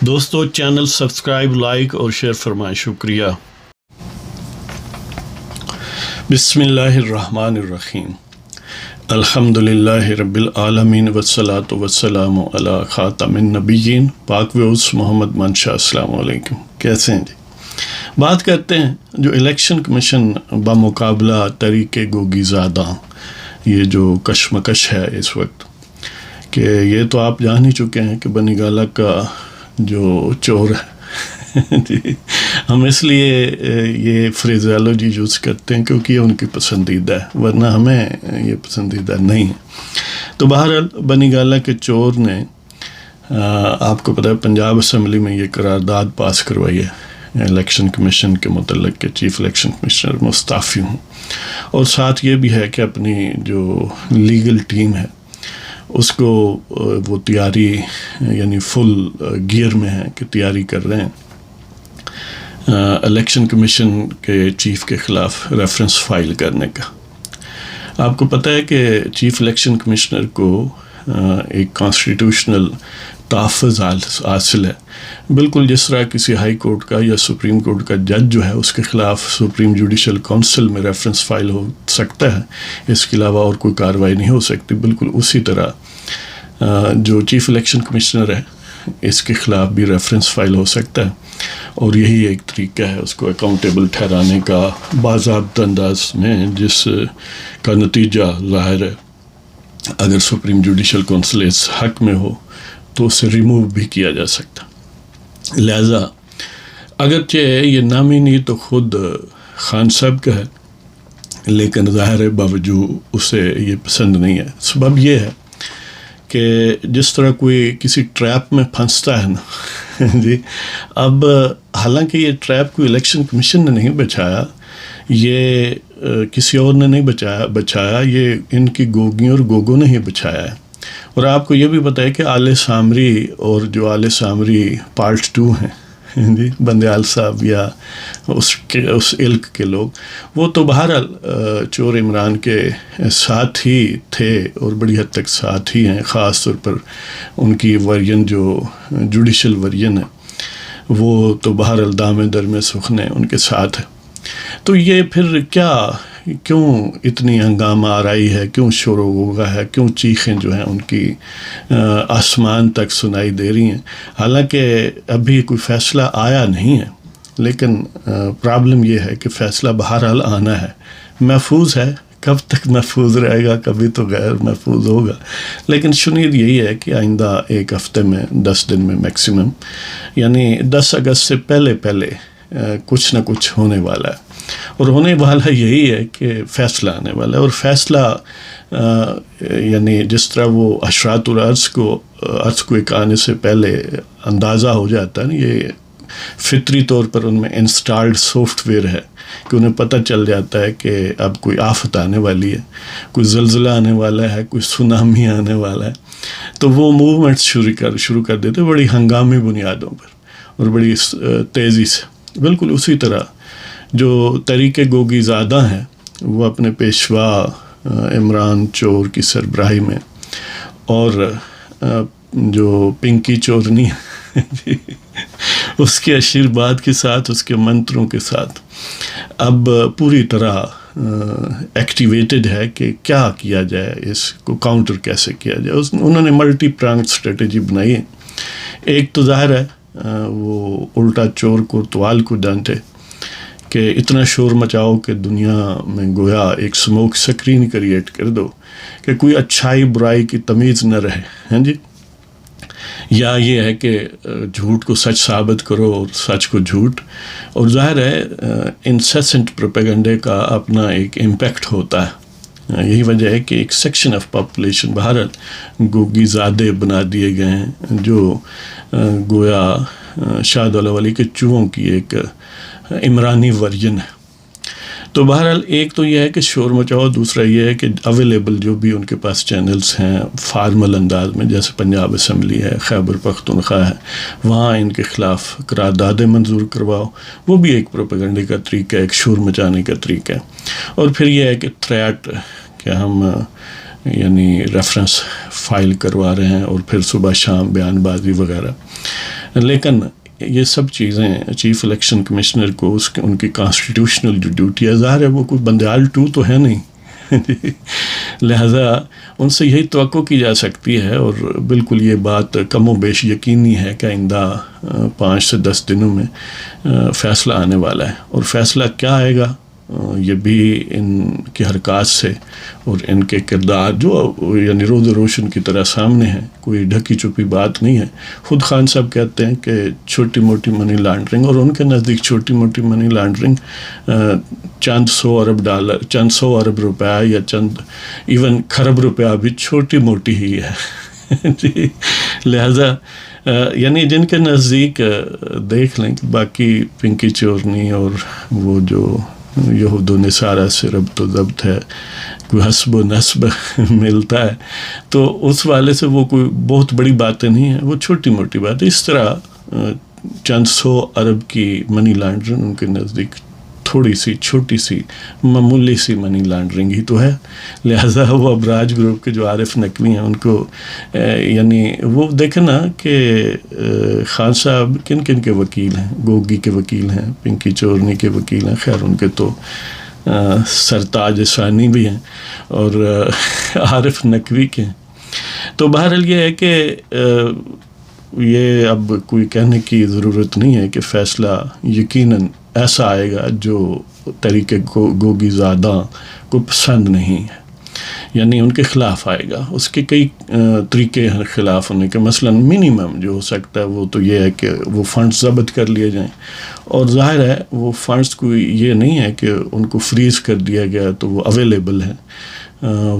دوستو channel subscribe like اور share فرمائیں، شکریہ۔ بسم اللہ الرحمن الرحیم، الحمدللہ رب العالمین والصلاة والسلام علی خاتم النبیین پاک ویوز محمد منشا۔ السلام علیکم، کیسے ہیں جی؟ بات کرتے ہیں جو الیکشن کمیشن بمقابلہ طریق گوگی زادہ یہ جو کشمکش ہے اس وقت، کہ یہ تو آپ جان ہی چکے ہیں کہ بنی گالہ کا جو چور ہے جی، ہم اس لیے یہ فریزالوجی یوز کرتے ہیں کیونکہ یہ ان کی پسندیدہ ہے، ورنہ ہمیں یہ پسندیدہ نہیں ہے۔ تو بہرحال بنی گالہ کے چور نے آپ کو پتہ ہے پنجاب اسمبلی میں یہ قرارداد پاس کروائی ہے الیکشن کمیشن کے متعلق کہ چیف الیکشن کمشنر مستعفی ہوں، اور ساتھ یہ بھی ہے کہ اپنی جو لیگل ٹیم ہے اس کو وہ تیاری یعنی فل گیئر میں ہے کہ تیاری کر رہے ہیں الیکشن کمیشن کے چیف کے خلاف ریفرنس فائل کرنے کا۔ آپ کو پتہ ہے کہ چیف الیکشن کمشنر کو ایک کانسٹیٹیوشنل تحفظ حاصل ہے، بالکل جس طرح کسی ہائی کورٹ کا یا سپریم کورٹ کا جج جو ہے اس کے خلاف سپریم جوڈیشل کونسل میں ریفرنس فائل ہو سکتا ہے، اس کے علاوہ اور کوئی کارروائی نہیں ہو سکتی، بالکل اسی طرح جو چیف الیکشن کمشنر ہے اس کے خلاف بھی ریفرنس فائل ہو سکتا ہے، اور یہی ایک طریقہ ہے اس کو اکاؤنٹیبل ٹھہرانے کا باضابطہ انداز میں، جس کا نتیجہ ظاہر ہے اگر سپریم جوڈیشل کونسل اس حق میں ہو تو اسے ریموو بھی کیا جا سکتا۔ لہذا اگرچہ یہ نامینی تو خود خان صاحب کا ہے، لیکن ظاہر باوجود اسے یہ پسند نہیں ہے۔ سبب یہ ہے کہ جس طرح کوئی کسی ٹریپ میں پھنستا ہے نا جی، اب حالانکہ یہ ٹریپ کوئی الیکشن کمیشن نے نہیں بچایا، یہ کسی اور نے نہیں بچایا، یہ ان کی گوگیوں اور گوگوں نے ہی بچایا ہے۔ اور آپ کو یہ بھی پتہ ہے کہ آل سامری اور جو آل سامری پارٹ 2 ہیں جی، بندیال صاحب یا اس علق کے لوگ، وہ تو بہرحال چور عمران کے ساتھ ہی تھے اور بڑی حد تک ساتھ ہی ہیں، خاص طور پر ان کی ورژن جو جوڈیشل ورژن ہے وہ تو بہرحال دامے در میں سخن ان کے ساتھ ہے۔ تو یہ پھر کیوں اتنی ہنگامہ آرائی ہے، کیوں شور و غوغا ہے، کیوں چیخیں جو ہیں ان کی آسمان تک سنائی دے رہی ہیں، حالانکہ ابھی کوئی فیصلہ آیا نہیں ہے، لیکن پرابلم یہ ہے کہ فیصلہ بہرحال آنا ہے، محفوظ ہے، کب تک محفوظ رہے گا، کبھی تو غیر محفوظ ہوگا، لیکن شنید یہی ہے کہ آئندہ ایک ہفتے میں 10 دن میں میکسیمم، یعنی 10 اگست سے پہلے کچھ نہ کچھ ہونے والا ہے، اور ہونے والا یہی ہے کہ فیصلہ آنے والا ہے، اور فیصلہ یعنی جس طرح وہ اشراط الارض کو ایک آنے سے پہلے اندازہ ہو جاتا ہے، یہ فطری طور پر ان میں انسٹالڈ سافٹ ویئر ہے کہ انہیں پتہ چل جاتا ہے کہ اب کوئی آفت آنے والی ہے، کوئی زلزلہ آنے والا ہے، کوئی سونامی آنے والا ہے، تو وہ موومنٹس شروع کر دیتے بڑی ہنگامی بنیادوں پر اور بڑی تیزی سے۔ بالکل اسی طرح جو طریق گوگی زادہ ہیں وہ اپنے پیشوا عمران چور کی سربراہی میں، اور جو پنکی چورنی اس کے آشیرواد کے ساتھ، اس کے منتروں کے ساتھ اب پوری طرح ایکٹیویٹڈ ہے کہ کیا کیا جائے، اس کو کاؤنٹر کیسے کیا جائے۔ انہوں نے ملٹی پرانگڈ اسٹریٹجی بنائی ہے۔ ایک تو ظاہر ہے وہ الٹا چور کو توال کو ڈانٹے کہ اتنا شور مچاؤ کہ دنیا میں گویا ایک سموک سکرین کریٹ کر دو کہ کوئی اچھائی برائی کی تمیز نہ رہے، ہیں جی، یا یہ ہے کہ جھوٹ کو سچ ثابت کرو اور سچ کو جھوٹ، اور ظاہر ہے انسیسنٹ پروپیگنڈے کا اپنا ایک امپیکٹ ہوتا ہے۔ یہی وجہ ہے کہ ایک سیکشن آف پاپولیشن بہرحال گوگی زادے بنا دیے گئے ہیں، جو گویا شاہ دولہ ولی کے چوہوں کی ایک عمرانی ورژن ہے۔ تو بہرحال ایک تو یہ ہے کہ شور مچاؤ، دوسرا یہ ہے کہ اویلیبل جو بھی ان کے پاس چینلز ہیں فارمل انداز میں، جیسے پنجاب اسمبلی ہے، خیبر پختونخوا ہے، وہاں ان کے خلاف قراردادیں منظور کرواؤ، وہ بھی ایک پروپیگنڈے کا طریقہ ہے، ایک شور مچانے کا طریقہ ہے۔ اور پھر یہ ہے کہ تھریٹ کہ ہم یعنی ریفرنس فائل کروا رہے ہیں اور پھر صبح شام بیان بازی وغیرہ۔ لیکن یہ سب چیزیں چیف الیکشن کمشنر کو ان کی کانسٹیٹیوشنل جو ڈیوٹی ہے، ظاہر ہے وہ کوئی بندیال 2 تو ہے نہیں، لہذا ان سے یہی توقع کی جا سکتی ہے، اور بالکل یہ بات کم و بیش یقینی ہے کہ آئندہ 5 سے 10 دنوں میں فیصلہ آنے والا ہے، اور فیصلہ کیا آئے گا یہ بھی ان کی حرکات سے اور ان کے کردار جو یعنی روز روشن کی طرح سامنے ہیں، کوئی ڈھکی چھپی بات نہیں ہے۔ خود خان صاحب کہتے ہیں کہ چھوٹی موٹی منی لانڈرنگ، اور ان کے نزدیک چھوٹی موٹی منی لانڈرنگ چند سو ارب روپیہ یا چند ایون کھرب روپیہ بھی چھوٹی موٹی ہی ہے جی، لہذا یعنی جن کے نزدیک دیکھ لیں کہ باقی پنکی چورنی اور وہ جو یہود و نصارہ سے ربط و ضبط ہے، کوئی حسب و نسب ملتا ہے، تو اس والے سے وہ کوئی بہت بڑی باتیں نہیں ہیں، وہ چھوٹی موٹی بات ہے۔ اس طرح چند 100 ارب کی منی لانڈرنگ ان کے نزدیک تھوڑی سی چھوٹی سی معمولی سی منی لانڈرنگ ہی تو ہے، لہٰذا وہ ابراج گروپ کے جو عارف نقوی ہیں ان کو یعنی وہ دیکھیں نا کہ خان صاحب کن کن کے وکیل ہیں، گوگی کے وکیل ہیں، پنکی چورنی کے وکیل ہیں، خیر ان کے تو سرتاج ثانی بھی ہیں، اور عارف نقوی کے ہیں۔ تو بہرحال یہ ہے کہ یہ اب کوئی کہنے کی ضرورت نہیں ہے کہ فیصلہ یقیناً ایسا آئے گا جو طریقے گوگی زادہ کو پسند نہیں ہے، یعنی ان کے خلاف آئے گا۔ اس کے کئی طریقے ہیں خلاف ہونے کے، مثلا منیمم جو ہو سکتا ہے وہ تو یہ ہے کہ وہ فنڈز ضبط کر لیے جائیں، اور ظاہر ہے وہ فنڈز کوئی یہ نہیں ہے کہ ان کو فریز کر دیا گیا تو وہ اویلیبل ہیں،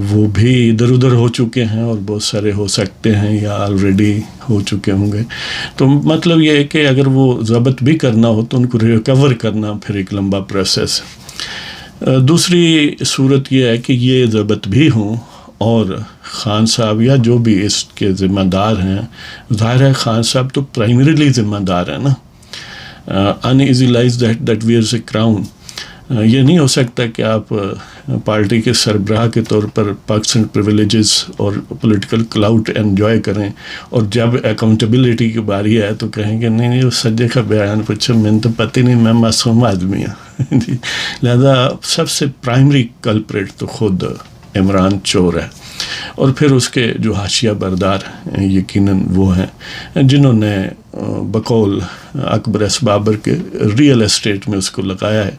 وہ بھی ادھر ادھر ہو چکے ہیں، اور بہت سارے ہو سکتے ہیں یا آلریڈی ہو چکے ہوں گے۔ تو مطلب یہ ہے کہ اگر وہ ضبط بھی کرنا ہو تو ان کو ریکور کرنا پھر ایک لمبا پروسیس ہے۔ دوسری صورت یہ ہے کہ یہ ضبط بھی ہوں اور خان صاحب یا جو بھی اس کے ذمہ دار ہیں، ظاہر ہے خان صاحب تو پرائمریلی ذمہ دار ہیں نا، uneasy that wears a crown۔ یہ نہیں ہو سکتا کہ آپ پارٹی کے سربراہ کے طور پر پرکس اینڈ پریویلیجز اور پولیٹیکل کلاؤٹ انجوائے کریں، اور جب اکاؤنٹیبلٹی کی باری ہے تو کہیں کہ نہیں وہ سجے کا بیان پوچھو، میں تو پتہ نہیں، میں معصوم آدمی ہوں جی۔ لہذا سب سے پرائمری کلپریٹ تو خود عمران چور ہے، اور پھر اس کے جو حاشیہ بردار یقیناً وہ ہیں جنہوں نے بقول اکبر ایس بابر کے ریئل اسٹیٹ میں اس کو لگایا ہے،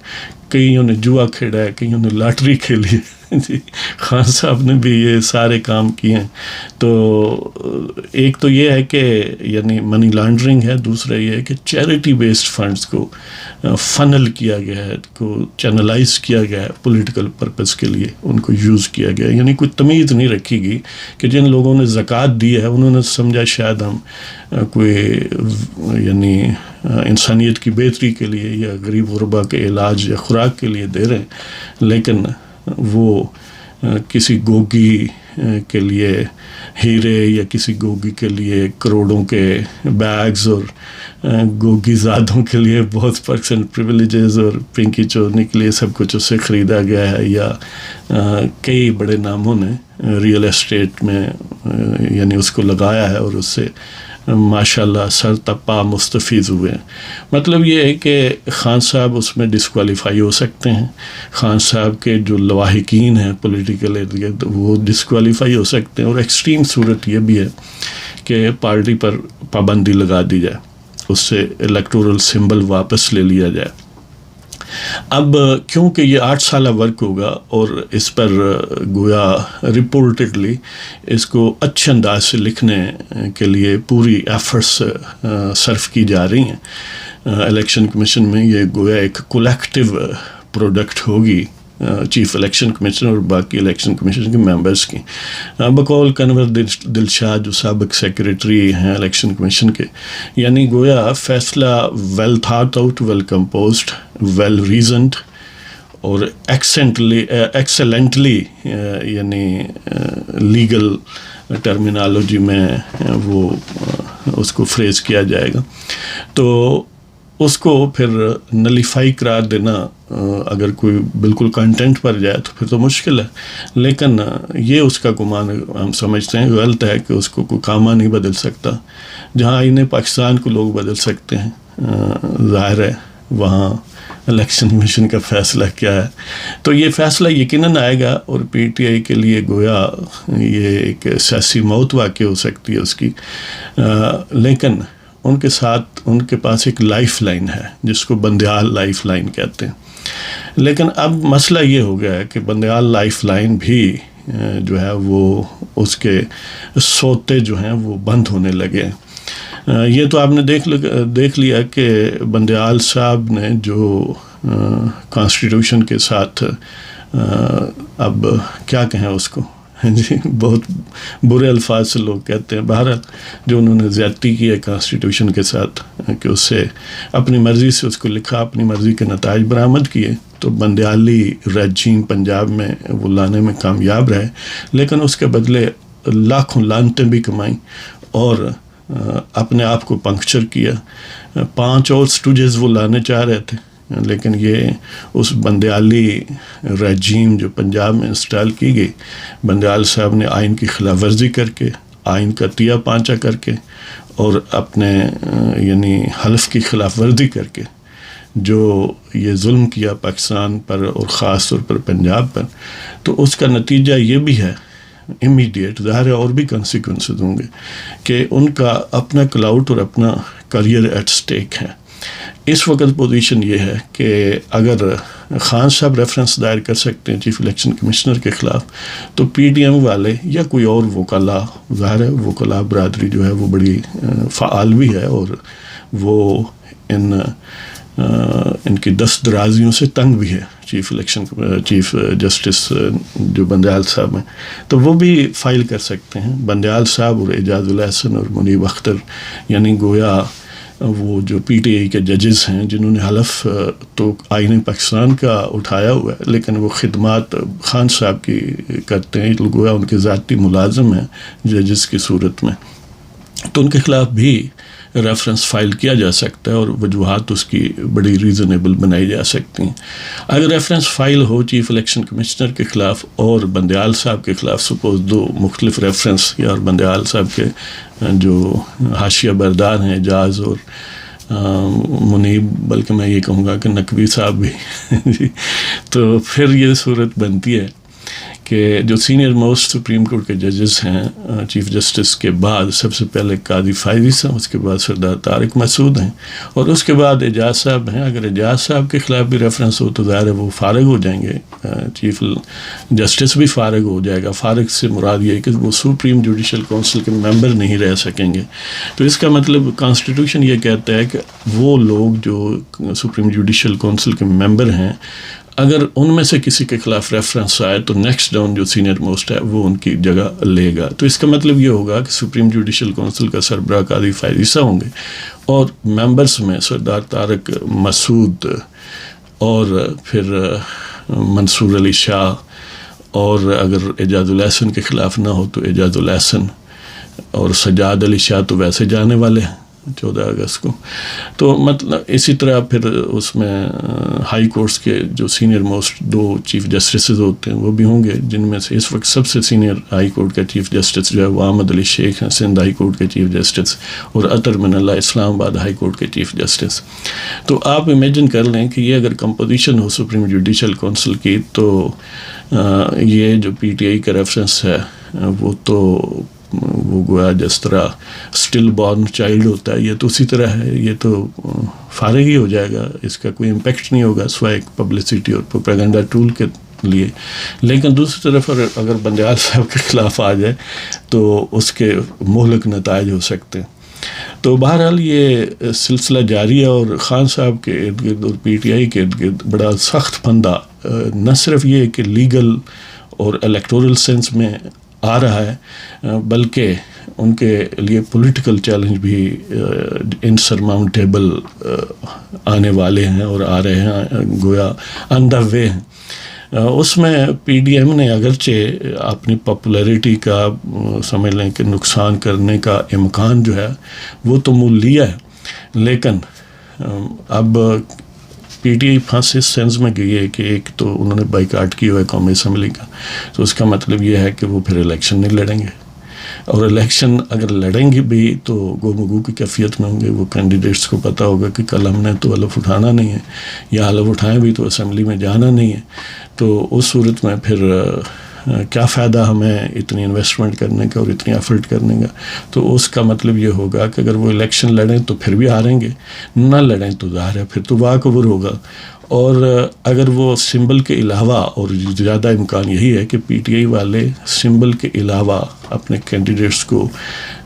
کئیوں نے جوا کھیلا ہے، کئیوں نے لاٹری کھیلی ہے جی، خان صاحب نے بھی یہ سارے کام کیے ہیں۔ تو ایک تو یہ ہے کہ یعنی منی لانڈرنگ ہے، دوسرا یہ ہے کہ چیریٹی بیسڈ فنڈز کو فنل کیا گیا ہے، کو چینلائز کیا گیا ہے پولیٹیکل پرپس کے لیے، ان کو یوز کیا گیا ہے، یعنی کوئی تمیز نہیں رکھی گئی کہ جن لوگوں نے زکوٰۃ دی ہے انہوں نے سمجھا شاید ہم کوئی یعنی انسانیت کی بہتری کے لیے یا غریب غربا کے علاج یا خوراک کے لیے دے رہے ہیں، لیکن وہ کسی گوگی کے لیے ہیرے یا کسی گوگی کے لیے کروڑوں کے بیگز اور گوگی زادوں کے لیے بہت پرکس اینڈ پریویلیجز اور پنکی چورنی کے لیے سب کچھ اس سے خریدا گیا ہے، یا کئی بڑے ناموں نے ریئل اسٹیٹ میں یعنی اس کو لگایا ہے اور اس سے ماشاءاللہ سر تپا مستفیض ہوئے ہیں۔ مطلب یہ ہے کہ خان صاحب اس میں ڈسکوالیفائی ہو سکتے ہیں، خان صاحب کے جو لواحقین ہیں پولیٹیکل ارد وہ ڈسکوالیفائی ہو سکتے ہیں، اور ایکسٹریم صورت یہ بھی ہے کہ پارٹی پر پابندی لگا دی جائے، اس سے الیکٹورل سمبل واپس لے لیا جائے۔ اب کیونکہ یہ 8 سالہ ورک ہوگا اور اس پر گویا رپورٹڈلی اس کو اچھے انداز سے لکھنے کے لیے پوری ایفرٹس صرف کی جا رہی ہیں الیکشن کمیشن میں، یہ گویا ایک کولیکٹیو پروڈکٹ ہوگی چیف الیکشن کمیشن اور باقی الیکشن کمیشن کے ممبرز کی۔ بقول کنور دلشاد جو سابق سیکریٹری ہیں الیکشن کمیشن کے، یعنی گویا فیصلہ well thought out, well composed, well reasoned اور ایکسلنٹلی یعنی لیگل ٹرمینالوجی میں وہ اس کو فریز کیا جائے گا۔ تو اس کو پھر نلیفائی قرار دینا اگر کوئی بالکل کنٹینٹ پر جائے تو پھر تو مشکل ہے، لیکن یہ اس کا گمان ہم سمجھتے ہیں غلط ہے کہ اس کو کوئی کامہ نہیں بدل سکتا. جہاں آئین پاکستان کو لوگ بدل سکتے ہیں، ظاہر ہے وہاں الیکشن کمیشن کا فیصلہ کیا ہے. تو یہ فیصلہ یقیناً آئے گا، اور پی ٹی آئی کے لیے گویا یہ ایک سیاسی موت واقع ہو سکتی ہے اس کی، لیکن ان کے ساتھ ان کے پاس ایک لائف لائن ہے جس کو بندیال لائف لائن کہتے ہیں. لیکن اب مسئلہ یہ ہو گیا ہے کہ بندیال لائف لائن بھی جو ہے وہ اس کے سوتے جو ہیں وہ بند ہونے لگے ہیں. یہ تو آپ نے دیکھ لیا کہ بندیال صاحب نے جو کانسٹیٹیوشن کے ساتھ اب کیا کہیں اس کو، جی بہت برے الفاظ سے لوگ کہتے ہیں، بہرحال جو انہوں نے زیادتی کی ہے کانسٹیٹیوشن کے ساتھ کہ اس سے اپنی مرضی سے اس کو لکھا، اپنی مرضی کے نتائج برآمد کیے، تو بندیالی رجیم پنجاب میں وہ لانے میں کامیاب رہے، لیکن اس کے بدلے لاکھوں لعنتیں بھی کمائیں اور اپنے آپ کو پنکچر کیا. 5 اور سٹوجز وہ لانے چاہ رہے تھے، لیکن یہ اس بندیالی رجیم جو پنجاب میں انسٹال کی گئی، بندیال صاحب نے آئین کی خلاف ورزی کر کے، آئین کا تیا پانچا کر کے، اور اپنے یعنی حلف کی خلاف ورزی کر کے جو یہ ظلم کیا پاکستان پر اور خاص طور پر پنجاب پر، تو اس کا نتیجہ یہ بھی ہے امیڈیٹ، ظاہر ہے اور بھی کنسیکوینسز ہوں گے کہ ان کا اپنا کلاؤٹ اور اپنا کریئر ایٹ سٹیک ہے. اس وقت پوزیشن یہ ہے کہ اگر خان صاحب ریفرنس دائر کر سکتے ہیں چیف الیکشن کمشنر کے خلاف، تو پی ڈی ایم والے یا کوئی اور وکلاء، ظاہر ہے وکلاء برادری جو ہے وہ بڑی فعال بھی ہے اور وہ ان کی دست درازیوں سے تنگ بھی ہے. چیف جسٹس جو بندیال صاحب ہیں تو وہ بھی فائل کر سکتے ہیں. بندیال صاحب اور اعجاز الاحسن اور منیب اختر یعنی گویا وہ جو پی ٹی آئی کے ججز ہیں جنہوں نے حلف تو آئین پاکستان کا اٹھایا ہوا ہے، لیکن وہ خدمات خان صاحب کی کرتے ہیں، گویا ان کے ذاتی ملازم ہیں ججز کی صورت میں، تو ان کے خلاف بھی ریفرنس فائل کیا جا سکتا ہے اور وجوہات اس کی بڑی ریزنیبل بنائی جا سکتی ہیں. اگر ریفرنس فائل ہو چیف الیکشن کمشنر کے خلاف اور بندیال صاحب کے خلاف، سپوز 2 مختلف ریفرنس، یا بندیال صاحب کے جو حاشیہ بردار ہیں اعجاز اور منیب، بلکہ میں یہ کہوں گا کہ نقوی صاحب بھی تو پھر یہ صورت بنتی ہے کہ جو سینئر موسٹ سپریم کورٹ کے ججز ہیں چیف جسٹس کے بعد، سب سے پہلے قاضی فائزی صاحب، اس کے بعد سردار طارق مسعود ہیں، اور اس کے بعد اعجاز صاحب ہیں. اگر اعجاز صاحب کے خلاف بھی ریفرنس ہو تو ظاہر ہے وہ فارغ ہو جائیں گے، چیف جسٹس بھی فارغ ہو جائے گا. فارغ سے مراد یہ ہے کہ وہ سپریم جوڈیشل کونسل کے ممبر نہیں رہ سکیں گے. تو اس کا مطلب کانسٹیٹیوشن یہ کہتا ہے کہ وہ لوگ جو سپریم جوڈیشل کونسل کے ممبر ہیں، اگر ان میں سے کسی کے خلاف ریفرنس آئے تو نیکسٹ ڈاؤن جو سینئر موسٹ ہے وہ ان کی جگہ لے گا. تو اس کا مطلب یہ ہوگا کہ سپریم جوڈیشل کونسل کا سربراہ قاضی فائزی صاحب ہوں گے، اور ممبرس میں سردار طارق مسعود اور پھر منصور علی شاہ، اور اگر اعجاز الاحسن کے خلاف نہ ہو تو اعجاز الاحسن، اور سجاد علی شاہ تو ویسے جانے والے ہیں 14 اگست کو. تو مطلب اسی طرح پھر اس میں ہائی کورٹس کے جو سینئر موسٹ 2 چیف جسٹسز ہوتے ہیں وہ بھی ہوں گے، جن میں سے اس وقت سب سے سینئر ہائی کورٹ کا چیف جسٹس جو ہے وہ احمد علی شیخ ہیں، سندھ ہائی کورٹ کے چیف جسٹس، اور اطہر من اللہ اسلام آباد ہائی کورٹ کے چیف جسٹس. تو آپ امیجن کر لیں کہ یہ اگر کمپوزیشن ہو سپریم جوڈیشل کونسل کی، تو یہ جو پی ٹی آئی کا ریفرنس ہے وہ گویا جس طرح اسٹل بورن چائلڈ ہوتا ہے، یہ تو اسی طرح ہے، یہ تو فارغ ہی ہو جائے گا، اس کا کوئی امپیکٹ نہیں ہوگا سوائے ایک پبلسٹی اور پروپیگنڈا ٹول کے لیے. لیکن دوسری طرف اگر بندیال صاحب کے خلاف آ جائے تو اس کے مہلک نتائج ہو سکتے ہیں. تو بہرحال یہ سلسلہ جاری ہے، اور خان صاحب کے ارد گرد اور پی ٹی آئی کے ارد گرد بڑا سخت پھندا نہ صرف یہ کہ لیگل اور الیکٹورل سینس میں آ رہا ہے، بلکہ ان کے لیے پولیٹیکل چیلنج بھی انسرماؤنٹیبل آنے والے ہیں اور آ رہے ہیں، گویا آن دا وے ہیں. اس میں پی ڈی ایم نے اگرچہ اپنی پاپولیرٹی کا سمجھ لیں کہ نقصان کرنے کا امکان جو ہے وہ تو مول لیا ہے، لیکن اب پی ٹی آئی پھنس اس سینس میں گئی ہے کہ ایک تو انہوں نے بائیکاٹ کیا ہوا ہے قومی اسمبلی کا، تو اس کا مطلب یہ ہے کہ وہ پھر الیکشن نہیں لڑیں گے، اور الیکشن اگر لڑیں گے بھی تو گو مگو کی کیفیت میں ہوں گے. وہ کینڈیڈیٹس کو پتہ ہوگا کہ کل ہم نے تو حلف اٹھانا نہیں ہے، یا حلف اٹھائیں بھی تو اسمبلی میں جانا نہیں ہے. تو اس صورت میں پھر کیا فائدہ ہمیں اتنی انویسٹمنٹ کرنے کا اور اتنی ایفرٹ کرنے کا. تو اس کا مطلب یہ ہوگا کہ اگر وہ الیکشن لڑیں تو پھر بھی ہاریں گے، نہ لڑیں تو ظاہر ہے پھر تو واک اوور ہوگا. اور اگر وہ سمبل کے علاوہ، اور زیادہ امکان یہی ہے کہ پی ٹی آئی والے سمبل کے علاوہ اپنے کینڈیڈیٹس کو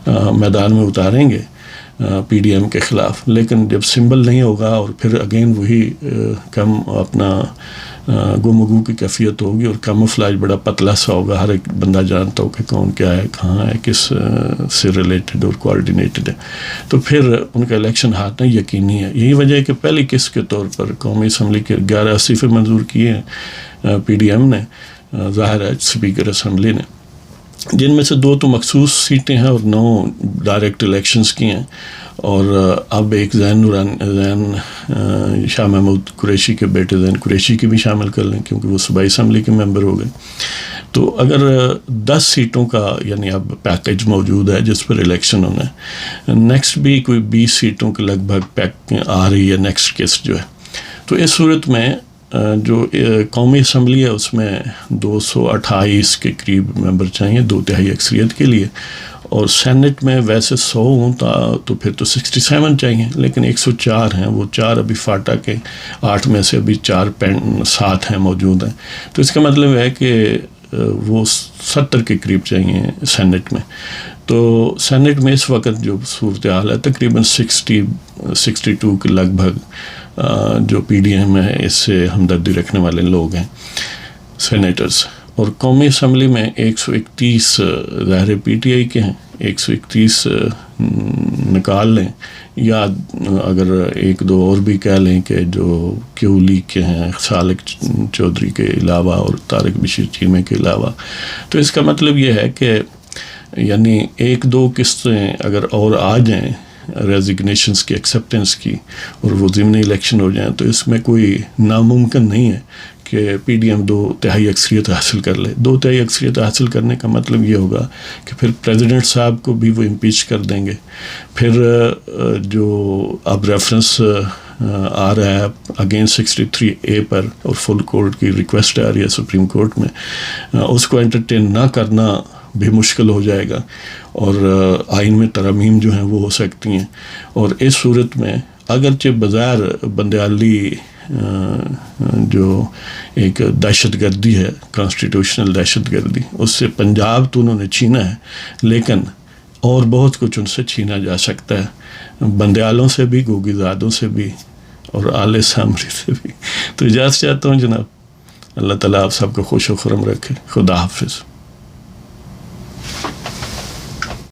میدان میں اتاریں گے پی ڈی ایم کے خلاف، لیکن جب سمبل نہیں ہوگا اور پھر اگین وہی کم اپنا گمگو کی کیفیت ہوگی، اور کیموفلاج بڑا پتلا سا ہوگا، ہر ایک بندہ جانتا ہو کہ کون کیا ہے، کہاں ہے، کس سے ریلیٹڈ اور کوآرڈینیٹڈ ہے، تو پھر ان کا الیکشن ہارنا یقینی ہے. یہی وجہ ہے کہ پہلی قسط کے طور پر قومی اسمبلی کے 11 استعفے منظور کیے ہیں پی ڈی ایم نے، ظاہر ہے اسپیکر اسمبلی نے، جن میں سے 2 تو مخصوص سیٹیں ہیں اور 9 ڈائریکٹ الیکشنز کی ہیں. اور اب ایک زین شاہ محمود قریشی کے بیٹے زین قریشی کی بھی شامل کر لیں کیونکہ وہ صوبائی اسمبلی کے ممبر ہو گئے. تو اگر 10 سیٹوں کا یعنی اب پیکج موجود ہے جس پر الیکشن ہونا ہے، نیکسٹ بھی کوئی 20 سیٹوں کے لگ بھگ آ رہی ہے نیکسٹ قسط جو ہے. تو اس صورت میں جو قومی اسمبلی ہے اس میں 228 کے قریب ممبر چاہیے 2/3 اکثریت کے لیے، اور سینٹ میں ویسے 100 ہوں تو پھر تو 67 چاہیے، لیکن 104 ہیں، وہ 4 ابھی فاٹا کے 8 میں سے ابھی 4 7 ہیں موجود ہیں. تو اس کا مطلب ہے کہ وہ 70 کے قریب چاہیے سینٹ میں. تو سینٹ میں اس وقت جو صورتحال ہے تقریباً 62 کے لگ بھگ جو پی ڈی ایم ہے اس سے ہمدردی رکھنے والے لوگ ہیں سینیٹرز. اور قومی اسمبلی میں 131 ظاہر پی ٹی آئی کے ہیں، 131 نکال لیں، یا اگر 1-2 اور بھی کہہ لیں کہ جو کیو لیگ کے ہیں سالک چودھری کے علاوہ اور طارق بشیر چیمے کے علاوہ. تو اس کا مطلب یہ ہے کہ یعنی 1-2 قسطیں اگر اور آ جائیں ریزگنیشنز کی، ایکسیپٹنس کی، اور وہ ضمنی الیکشن ہو جائیں، تو اس میں کوئی ناممکن نہیں ہے کہ پی ڈی ایم 2/3 اکثریت حاصل کر لے. 2/3 اکثریت حاصل کرنے کا مطلب یہ ہوگا کہ پھر پریزیڈنٹ صاحب کو بھی وہ امپیچ کر دیں گے. پھر جو اب ریفرنس آ رہا ہے اگینسٹ 63A پر، اور فل کورٹ کی ریکویسٹ آ رہی ہے سپریم کورٹ میں، اس کو انٹرٹین نہ کرنا بھی مشکل ہو جائے گا، اور آئین میں ترامیم جو ہیں وہ ہو سکتی ہیں. اور اس صورت میں اگرچہ بظاہر بندیالی جو ایک دہشت گردی ہے، کانسٹیٹیوشنل دہشت گردی، اس سے پنجاب تو انہوں نے چھینا ہے، لیکن اور بہت کچھ ان سے چھینا جا سکتا ہے، بندیالوں سے بھی، گوگی زادوں سے بھی، اور آل سامری سے بھی. تو اجازت چاہتا ہوں جناب، اللہ تعالیٰ آپ سب کو خوش و خرم رکھے. خدا حافظ.